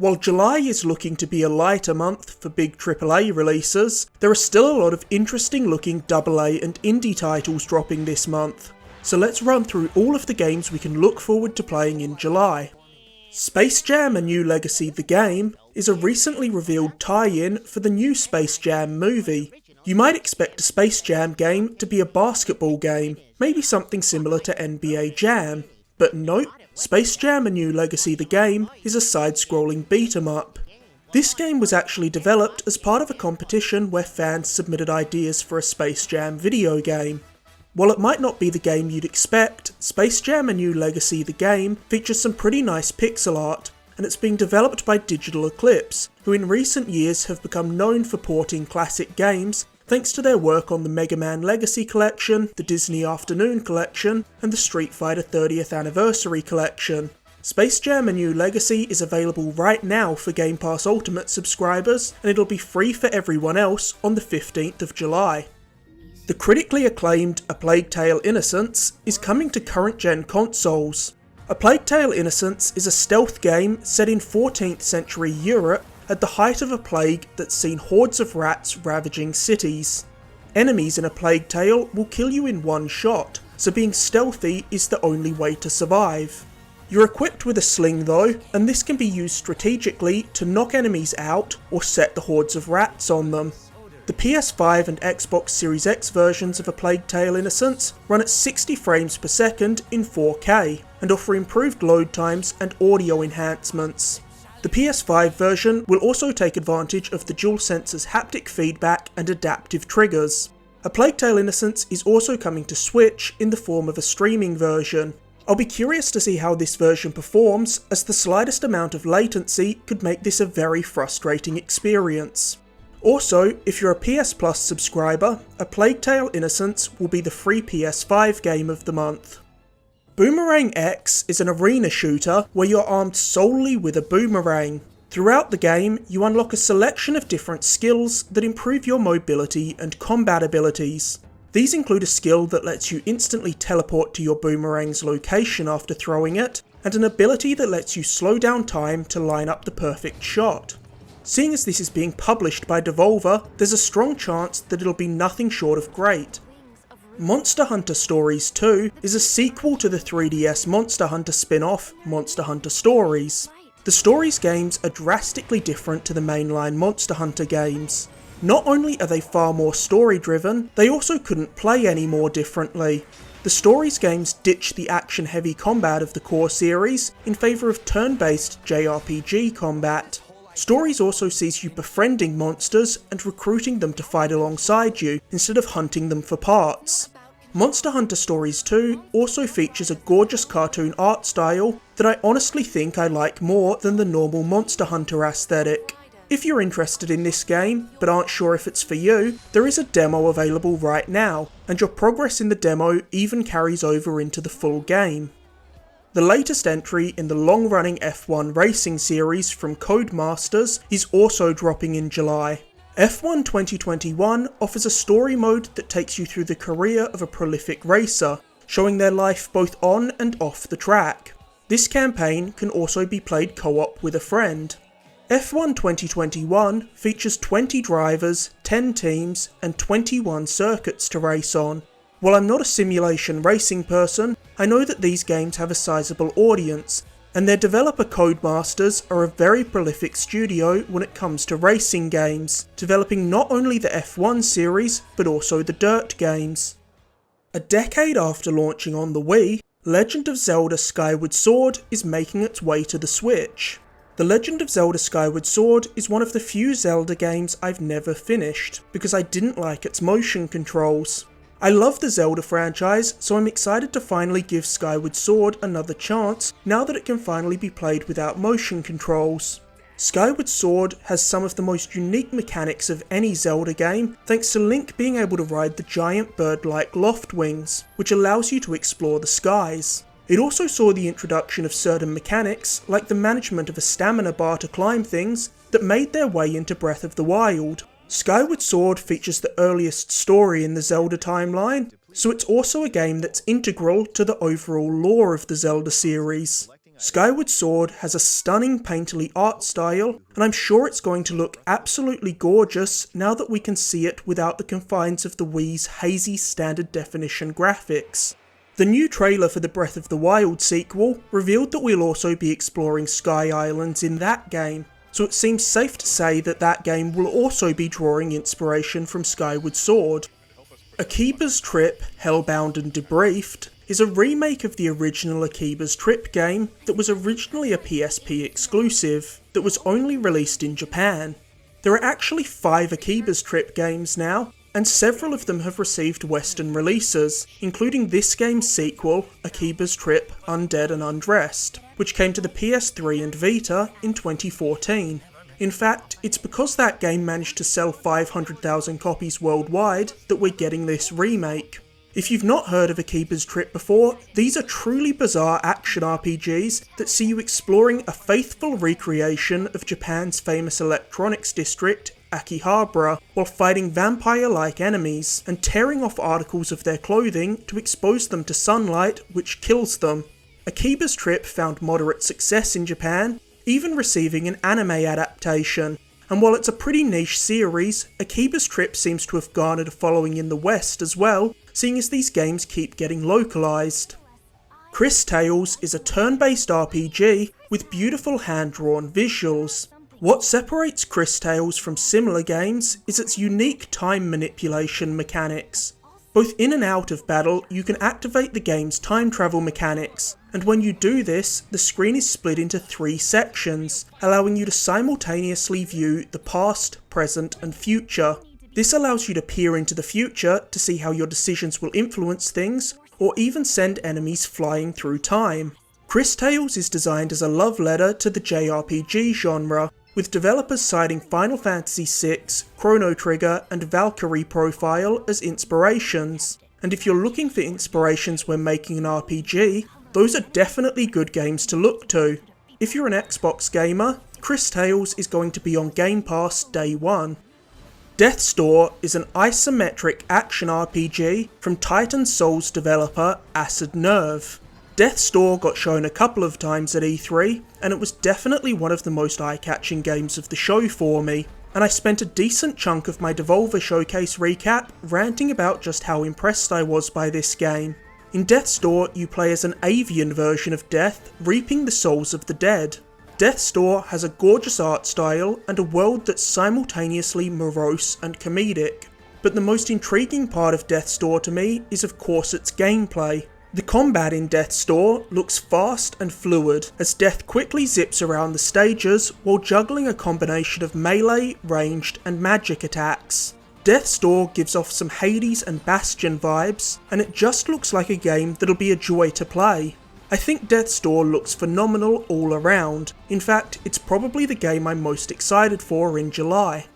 While July is looking to be a lighter month for big AAA releases, there are still a lot of interesting looking AA and indie titles dropping this month. So let's run through all of the games we can look forward to playing in July. Space Jam: A New Legacy the game is a recently revealed tie-in for the new Space Jam movie. You might expect a Space Jam game to be a basketball game, maybe something similar to NBA Jam. But nope, Space Jam: A New Legacy the game is a side-scrolling beat-em-up. This game was actually developed as part of a competition where fans submitted ideas for a Space Jam video game. While it might not be the game you'd expect, Space Jam: A New Legacy the game features some pretty nice pixel art, and it's being developed by Digital Eclipse, who in recent years have become known for porting classic games thanks to their work on the Mega Man Legacy Collection, the Disney Afternoon Collection, and the Street Fighter 30th Anniversary Collection. Space Jam: A New Legacy is available right now for Game Pass Ultimate subscribers, and it'll be free for everyone else on the 15th of July. The critically acclaimed A Plague Tale: Innocence is coming to current-gen consoles. A Plague Tale: Innocence is a stealth game set in 14th century Europe at the height of a plague that's seen hordes of rats ravaging cities. Enemies in A Plague Tale will kill you in one shot, so being stealthy is the only way to survive. You're equipped with a sling though, and this can be used strategically to knock enemies out or set the hordes of rats on them. The PS5 and Xbox Series X versions of A Plague Tale: Innocence run at 60 frames per second in 4K, and offer improved load times and audio enhancements. The PS5 version will also take advantage of the DualSense's haptic feedback and adaptive triggers. A Plague Tale: Innocence is also coming to Switch in the form of a streaming version. I'll be curious to see how this version performs, as the slightest amount of latency could make this a very frustrating experience. Also, if you're a PS Plus subscriber, A Plague Tale: Innocence will be the free PS5 game of the month. Boomerang X is an arena shooter where you're armed solely with a boomerang. Throughout the game, you unlock a selection of different skills that improve your mobility and combat abilities. These include a skill that lets you instantly teleport to your boomerang's location after throwing it, and an ability that lets you slow down time to line up the perfect shot. Seeing as this is being published by Devolver, there's a strong chance that it'll be nothing short of great. Monster Hunter Stories 2 is a sequel to the 3DS Monster Hunter spin-off, Monster Hunter Stories. The Stories games are drastically different to the mainline Monster Hunter games. Not only are they far more story-driven, they also couldn't play any more differently. The Stories games ditch the action-heavy combat of the core series in favour of turn-based JRPG combat. Stories also sees you befriending monsters and recruiting them to fight alongside you, instead of hunting them for parts. Monster Hunter Stories 2 also features a gorgeous cartoon art style that I honestly think I like more than the normal Monster Hunter aesthetic. If you're interested in this game, but aren't sure if it's for you, there is a demo available right now, and your progress in the demo even carries over into the full game. The latest entry in the long-running F1 racing series from Codemasters is also dropping in July. F1 2021 offers a story mode that takes you through the career of a prolific racer, showing their life both on and off the track. This campaign can also be played co-op with a friend. F1 2021 features 20 drivers, 10 teams, and 21 circuits to race on. While I'm not a simulation racing person, I know that these games have a sizable audience, and their developer Codemasters are a very prolific studio when it comes to racing games, developing not only the F1 series, but also the Dirt games. A decade after launching on the Wii, Legend of Zelda Skyward Sword is making its way to the Switch. The Legend of Zelda Skyward Sword is one of the few Zelda games I've never finished, because I didn't like its motion controls. I love the Zelda franchise, so I'm excited to finally give Skyward Sword another chance now that it can finally be played without motion controls. Skyward Sword has some of the most unique mechanics of any Zelda game, thanks to Link being able to ride the giant bird-like loft wings, which allows you to explore the skies. It also saw the introduction of certain mechanics, like the management of a stamina bar to climb things, that made their way into Breath of the Wild. Skyward Sword features the earliest story in the Zelda timeline, so it's also a game that's integral to the overall lore of the Zelda series. Skyward Sword has a stunning painterly art style, and I'm sure it's going to look absolutely gorgeous now that we can see it without the confines of the Wii's hazy standard definition graphics. The new trailer for the Breath of the Wild sequel revealed that we'll also be exploring Sky Islands in that game, so it seems safe to say that that game will also be drawing inspiration from Skyward Sword. Akiba's Trip, Hellbound and Debriefed is a remake of the original Akiba's Trip game that was originally a PSP exclusive that was only released in Japan. There are actually 5 Akiba's Trip games now, and several of them have received Western releases, including this game's sequel, Akiba's Trip Undead and Undressed, which came to the PS3 and Vita in 2014. In fact, it's because that game managed to sell 500,000 copies worldwide that we're getting this remake. If you've not heard of Akiba's Trip before, these are truly bizarre action RPGs that see you exploring a faithful recreation of Japan's famous electronics district, Akihabara, while fighting vampire-like enemies and tearing off articles of their clothing to expose them to sunlight, which kills them. Akiba's Trip found moderate success in Japan, even receiving an anime adaptation. And while it's a pretty niche series, Akiba's Trip seems to have garnered a following in the West as well, seeing as these games keep getting localised. Cris Tales is a turn-based RPG with beautiful hand-drawn visuals. What separates Cris Tales from similar games is its unique time manipulation mechanics. Both in and out of battle, you can activate the game's time travel mechanics, and when you do this, the screen is split into 3 sections, allowing you to simultaneously view the past, present, and future. This allows you to peer into the future to see how your decisions will influence things, or even send enemies flying through time. Cris Tales is designed as a love letter to the JRPG genre, with developers citing Final Fantasy VI, Chrono Trigger, and Valkyrie Profile as inspirations. And if you're looking for inspirations when making an RPG, those are definitely good games to look to. If you're an Xbox gamer, Cris Tales is going to be on Game Pass day 1. Death's Door is an isometric action RPG from Titan Souls developer Acid Nerve. Death's Door got shown a couple of times at E3, and it was definitely one of the most eye-catching games of the show for me, and I spent a decent chunk of my Devolver Showcase recap ranting about just how impressed I was by this game. In Death's Door, you play as an avian version of Death, reaping the souls of the dead. Death's Door has a gorgeous art style and a world that's simultaneously morose and comedic, but the most intriguing part of Death's Door to me is of course its gameplay. The combat in Death's Door looks fast and fluid, as Death quickly zips around the stages while juggling a combination of melee, ranged, and magic attacks. Death's Door gives off some Hades and Bastion vibes, and it just looks like a game that'll be a joy to play. I think Death's Door looks phenomenal all around. In fact, it's probably the game I'm most excited for in July.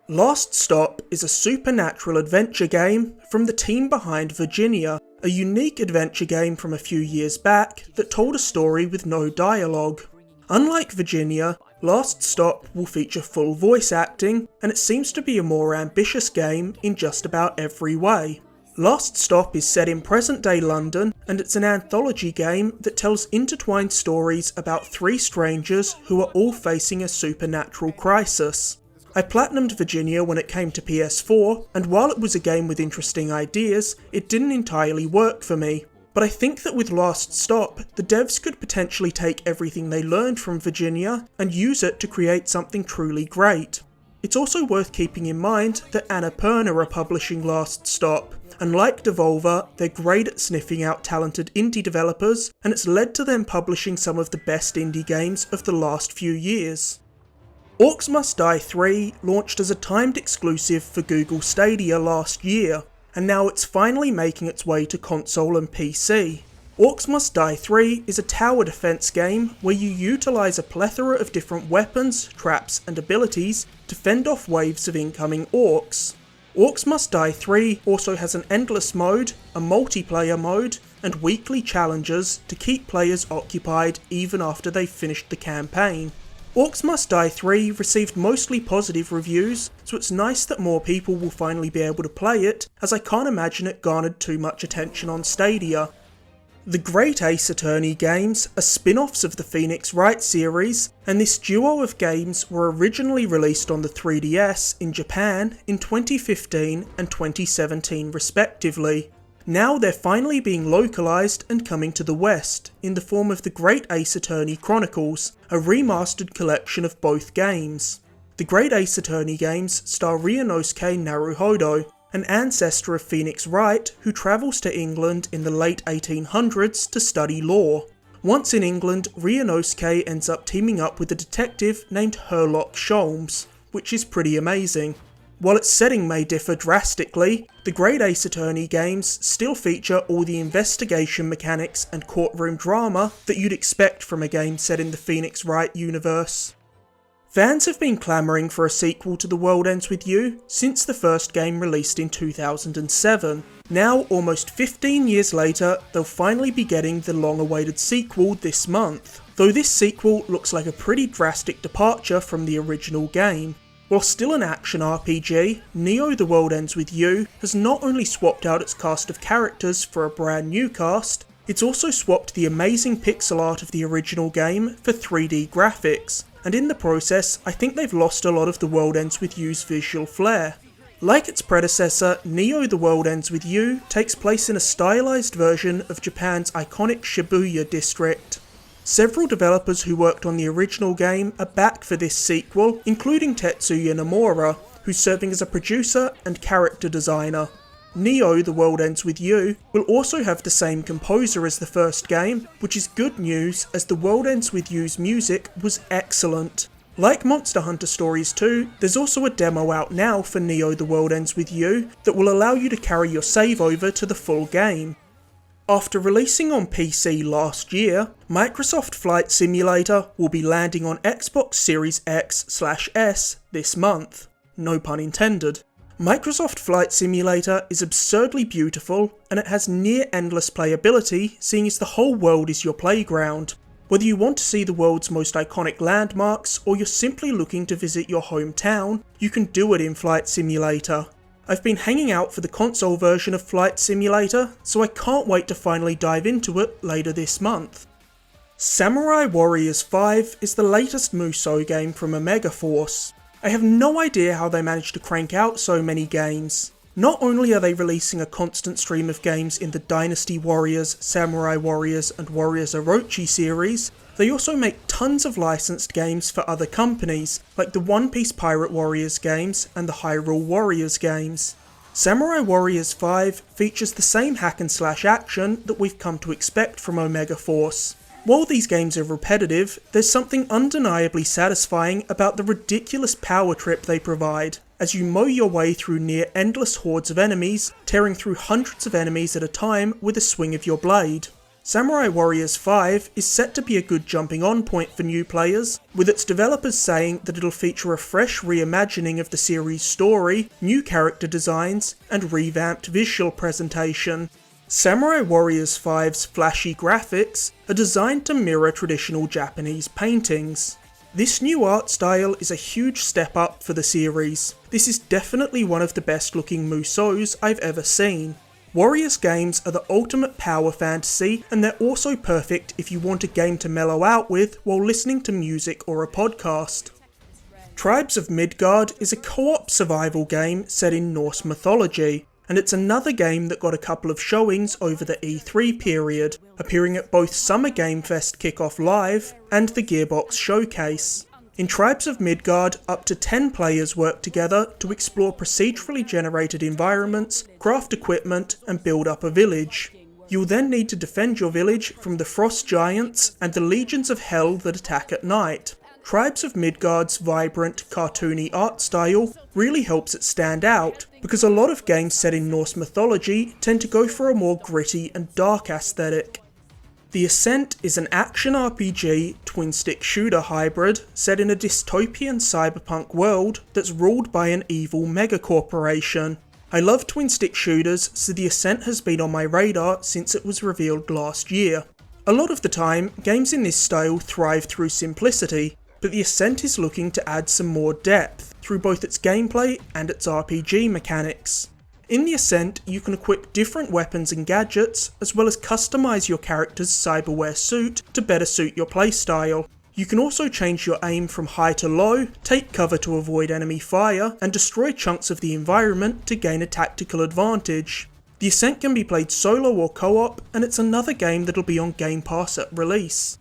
Last Stop is a supernatural adventure game from the team behind Virginia, a unique adventure game from a few years back that told a story with no dialogue. Unlike Virginia, Last Stop will feature full voice acting, and it seems to be a more ambitious game in just about every way. Last Stop is set in present-day London, and it's an anthology game that tells intertwined stories about 3 strangers who are all facing a supernatural crisis. I platinumed Virginia when it came to PS4, and while it was a game with interesting ideas, it didn't entirely work for me. But I think that with Last Stop, the devs could potentially take everything they learned from Virginia and use it to create something truly great. It's also worth keeping in mind that Annapurna are publishing Last Stop, and like Devolver, they're great at sniffing out talented indie developers, and it's led to them publishing some of the best indie games of the last few years. Orcs Must Die 3 launched as a timed exclusive for Google Stadia last year, and now it's finally making its way to console and PC. Orcs Must Die 3 is a tower defense game where you utilise a plethora of different weapons, traps and abilities to fend off waves of incoming orcs. Orcs Must Die 3 also has an endless mode, a multiplayer mode, and weekly challenges to keep players occupied even after they've finished the campaign. Orcs Must Die 3 received mostly positive reviews, so it's nice that more people will finally be able to play it, as I can't imagine it garnered too much attention on Stadia. The Great Ace Attorney games are spin-offs of the Phoenix Wright series, and this duo of games were originally released on the 3DS in Japan in 2015 and 2017 respectively. Now they're finally being localised and coming to the West in the form of the Great Ace Attorney Chronicles, a remastered collection of both games. The Great Ace Attorney games star Ryunosuke Naruhodo, an ancestor of Phoenix Wright who travels to England in the late 1800s to study law. Once in England, Ryunosuke ends up teaming up with a detective named Herlock Sholmes, which is pretty amazing. While its setting may differ drastically, the Great Ace Attorney games still feature all the investigation mechanics and courtroom drama that you'd expect from a game set in the Phoenix Wright universe. Fans have been clamouring for a sequel to The World Ends With You since the first game released in 2007. Now, almost 15 years later, they'll finally be getting the long-awaited sequel this month, though this sequel looks like a pretty drastic departure from the original game. While still an action RPG, Neo The World Ends With You has not only swapped out its cast of characters for a brand new cast, it's also swapped the amazing pixel art of the original game for 3D graphics, and in the process, I think they've lost a lot of The World Ends With You's visual flair. Like its predecessor, Neo The World Ends With You takes place in a stylized version of Japan's iconic Shibuya district. Several developers who worked on the original game are back for this sequel, including Tetsuya Nomura, who's serving as a producer and character designer. Neo The World Ends With You will also have the same composer as the first game, which is good news as The World Ends With You's music was excellent. Like Monster Hunter Stories 2, there's also a demo out now for Neo The World Ends With You that will allow you to carry your save over to the full game. After releasing on PC last year, Microsoft Flight Simulator will be landing on Xbox Series X/S this month. No pun intended. Microsoft Flight Simulator is absurdly beautiful, and it has near endless playability, seeing as the whole world is your playground. Whether you want to see the world's most iconic landmarks, or you're simply looking to visit your hometown, you can do it in Flight Simulator. I've been hanging out for the console version of Flight Simulator, so I can't wait to finally dive into it later this month. Samurai Warriors 5 is the latest Musou game from Omega Force. I have no idea how they managed to crank out so many games. Not only are they releasing a constant stream of games in the Dynasty Warriors, Samurai Warriors and Warriors Orochi series, they also make tons of licensed games for other companies, like the One Piece Pirate Warriors games and the Hyrule Warriors games. Samurai Warriors 5 features the same hack and slash action that we've come to expect from Omega Force. While these games are repetitive, there's something undeniably satisfying about the ridiculous power trip they provide, as you mow your way through near endless hordes of enemies, tearing through hundreds of enemies at a time with a swing of your blade. Samurai Warriors 5 is set to be a good jumping on point for new players, with its developers saying that it'll feature a fresh reimagining of the series' story, new character designs, and revamped visual presentation. Samurai Warriors 5's flashy graphics are designed to mirror traditional Japanese paintings. This new art style is a huge step up for the series. This is definitely one of the best looking Musous I've ever seen. Warriors games are the ultimate power fantasy, and they're also perfect if you want a game to mellow out with while listening to music or a podcast. Tribes of Midgard is a co-op survival game set in Norse mythology, and it's another game that got a couple of showings over the E3 period, appearing at both Summer Game Fest Kickoff Live and the Gearbox Showcase. In Tribes of Midgard, up to 10 players work together to explore procedurally generated environments, craft equipment, and build up a village. You'll then need to defend your village from the frost giants and the legions of hell that attack at night. Tribes of Midgard's vibrant, cartoony art style really helps it stand out, because a lot of games set in Norse mythology tend to go for a more gritty and dark aesthetic. The Ascent is an action RPG, twin-stick shooter hybrid set in a dystopian cyberpunk world that's ruled by an evil megacorporation. I love twin-stick shooters, so the Ascent has been on my radar since it was revealed last year. A lot of the time, games in this style thrive through simplicity, but the Ascent is looking to add some more depth through both its gameplay and its RPG mechanics. In the Ascent, you can equip different weapons and gadgets, as well as customise your character's cyberware suit to better suit your playstyle. You can also change your aim from high to low, take cover to avoid enemy fire, and destroy chunks of the environment to gain a tactical advantage. The Ascent can be played solo or co-op, and it's another game that'll be on Game Pass at release.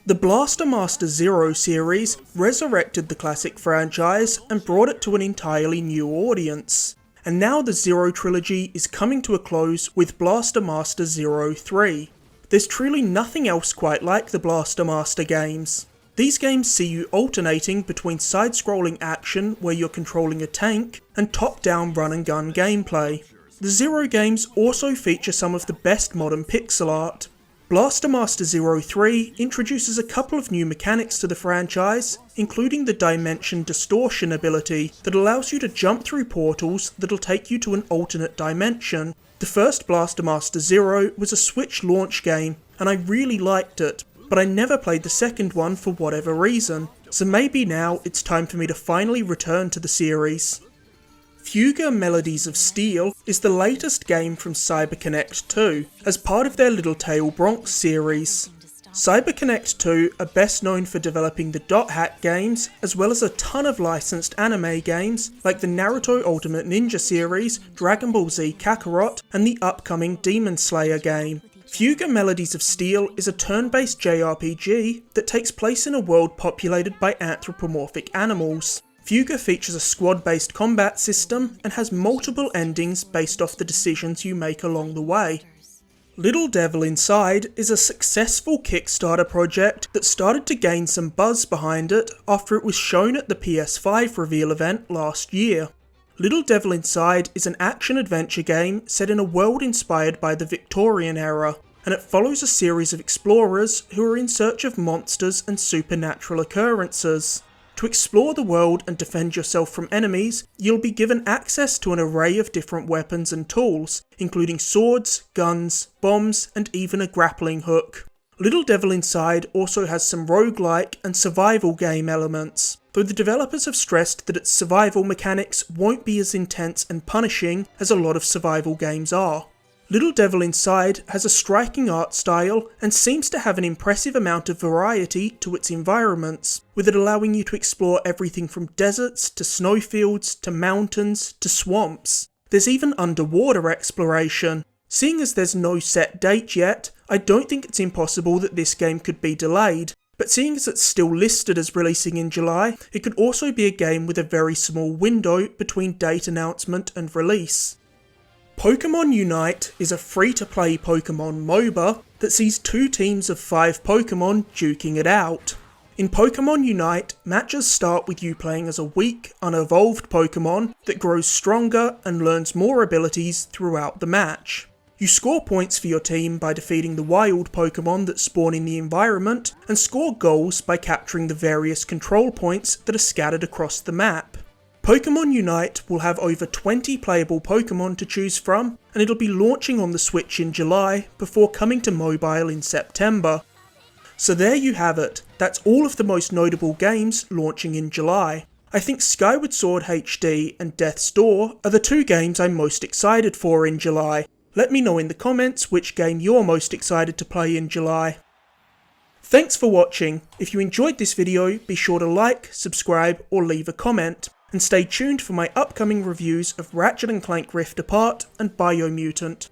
The Blaster Master Zero series resurrected the classic franchise and brought it to an entirely new audience. And now the Zero trilogy is coming to a close with Blaster Master Zero 3. There's truly nothing else quite like the Blaster Master games. These games see you alternating between side-scrolling action where you're controlling a tank and top-down run-and-gun gameplay. The Zero games also feature some of the best modern pixel art. Blaster Master Zero 3 introduces a couple of new mechanics to the franchise, including the Dimension Distortion ability that allows you to jump through portals that'll take you to an alternate dimension. The first Blaster Master Zero was a Switch launch game, and I really liked it, but I never played the second one for whatever reason, so maybe now it's time for me to finally return to the series. Fuga Melodies of Steel is the latest game from CyberConnect 2, as part of their Little Tail Bronx series. CyberConnect 2 are best known for developing the Dot Hack games, as well as a ton of licensed anime games like the Naruto Ultimate Ninja series, Dragon Ball Z Kakarot, and the upcoming Demon Slayer game. Fuga Melodies of Steel is a turn-based JRPG that takes place in a world populated by anthropomorphic animals. Fuga features a squad-based combat system and has multiple endings based off the decisions you make along the way. Little Devil Inside is a successful Kickstarter project that started to gain some buzz behind it after it was shown at the PS5 reveal event last year. Little Devil Inside is an action-adventure game set in a world inspired by the Victorian era, and it follows a series of explorers who are in search of monsters and supernatural occurrences. To explore the world and defend yourself from enemies, you'll be given access to an array of different weapons and tools, including swords, guns, bombs, and even a grappling hook. Little Devil Inside also has some roguelike and survival game elements, though the developers have stressed that its survival mechanics won't be as intense and punishing as a lot of survival games are. Little Devil Inside has a striking art style and seems to have an impressive amount of variety to its environments, with it allowing you to explore everything from deserts to snowfields to mountains to swamps. There's even underwater exploration. Seeing as there's no set date yet, I don't think it's impossible that this game could be delayed, but seeing as it's still listed as releasing in July, it could also be a game with a very small window between date announcement and release. Pokemon Unite is a free-to-play Pokemon MOBA that sees two teams of 5 Pokemon duking it out. In Pokemon Unite, matches start with you playing as a weak, unevolved Pokemon that grows stronger and learns more abilities throughout the match. You score points for your team by defeating the wild Pokemon that spawn in the environment, and score goals by capturing the various control points that are scattered across the map. Pokemon Unite will have over 20 playable Pokemon to choose from, and it'll be launching on the Switch in July before coming to mobile in September. So there you have it, that's all of the most notable games launching in July. I think Skyward Sword HD and Death's Door are the two games I'm most excited for in July. Let me know in the comments which game you're most excited to play in July. Thanks for watching. If you enjoyed this video, be sure to like, subscribe, or leave a comment. And stay tuned for my upcoming reviews of Ratchet & Clank Rift Apart and Biomutant.